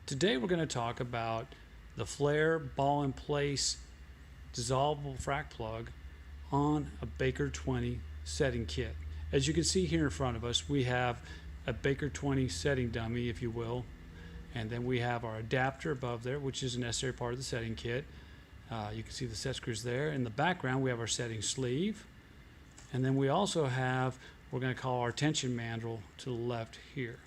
Today we're going to talk about the Flare Ball-in-Place Dissolvable Frac Plug on a Baker 20 setting kit. As you can see here in front of us, we have a Baker 20 setting dummy, if you will, and then we have our adapter above there, which is a necessary part of the setting kit. You can see the set screws there. In the background we have our setting sleeve, and then we also have, we're going to call our tension mandrel to the left here.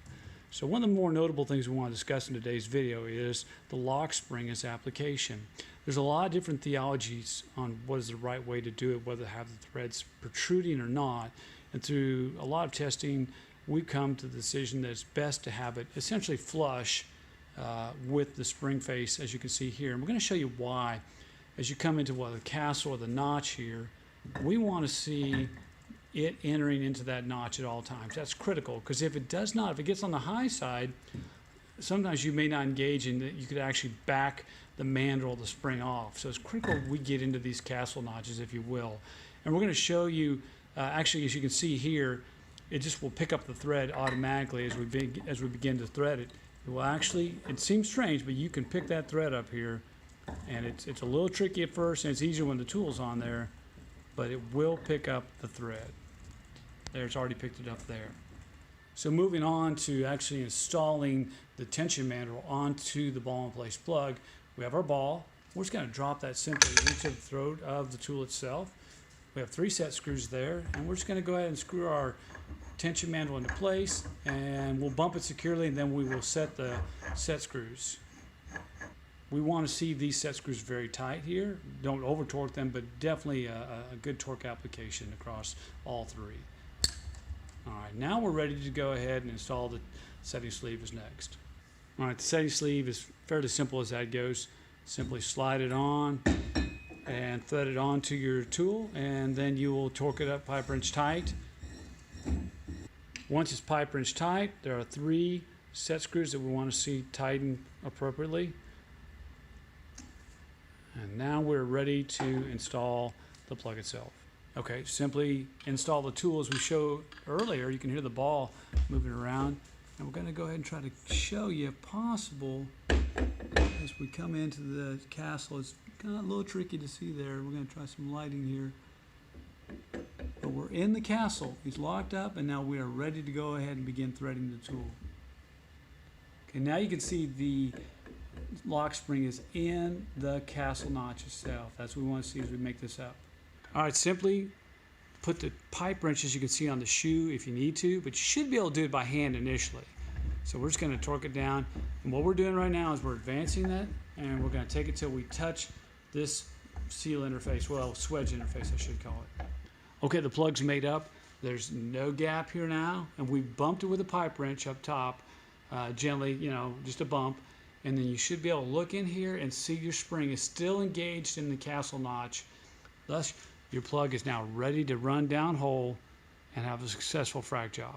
So one of the more notable things we want to discuss in today's video is the lock spring as application. There's a lot of different theologies on what is the right way to do it, whether to have the threads protruding or not. And through a lot of testing, we've come to the decision that it's best to have it essentially flush with the spring face, as you can see here. And we're going to show you why. As you come into the castle or the notch here, we want to see it entering into that notch at all times. That's critical, because if it does not, if it gets on the high side, sometimes you may not engage in it. You could actually back the mandrel, the spring off. So it's critical we get into these castle notches, if you will. And we're going to show you, actually, as you can see here, it just will pick up the thread automatically as we begin to thread it. It will actually, it seems strange, but you can pick that thread up here, and it's a little tricky at first, and it's easier when the tool's on there, but it will pick up the thread. There, it's already picked it up there. So moving on to actually installing the tension mandrel onto the ball-in-place plug, we have our ball. We're just going to drop that simply into the throat of the tool itself. We have 3 set screws there, and we're just going to go ahead and screw our tension mandrel into place, and we'll bump it securely, and then we will set the set screws. We want to see these set screws very tight here. Don't over torque them, but definitely a good torque application across all 3. All right, now we're ready to go ahead and install the setting sleeve is next. All right, the setting sleeve is fairly simple as that goes. Simply slide it on and thread it onto your tool, and then you will torque it up pipe wrench tight. Once it's pipe wrench tight, there are 3 set screws that we want to see tighten appropriately. And now we're ready to install the plug itself. Okay, simply install the tool as we showed earlier. You can hear the ball moving around. And we're going to go ahead and try to show you, if possible, as we come into the castle. It's kind of a little tricky to see there. We're going to try some lighting here. But we're in the castle. He's locked up, and now we are ready to go ahead and begin threading the tool. Okay, now you can see the lock spring is in the castle notch itself. That's what we want to see as we make this up. All right, simply put the pipe wrench, as you can see, on the shoe if you need to, but you should be able to do it by hand initially. So we're just going to torque it down, and what we're doing right now is we're advancing that, and we're going to take it till we touch this seal interface, well, swedge interface I should call it. Okay, the plug's made up. There's no gap here now, and we bumped it with a pipe wrench up top, gently, just a bump, and then you should be able to look in here and see your spring is still engaged in the castle notch. Thus, your plug is now ready to run down hole and have a successful frac job.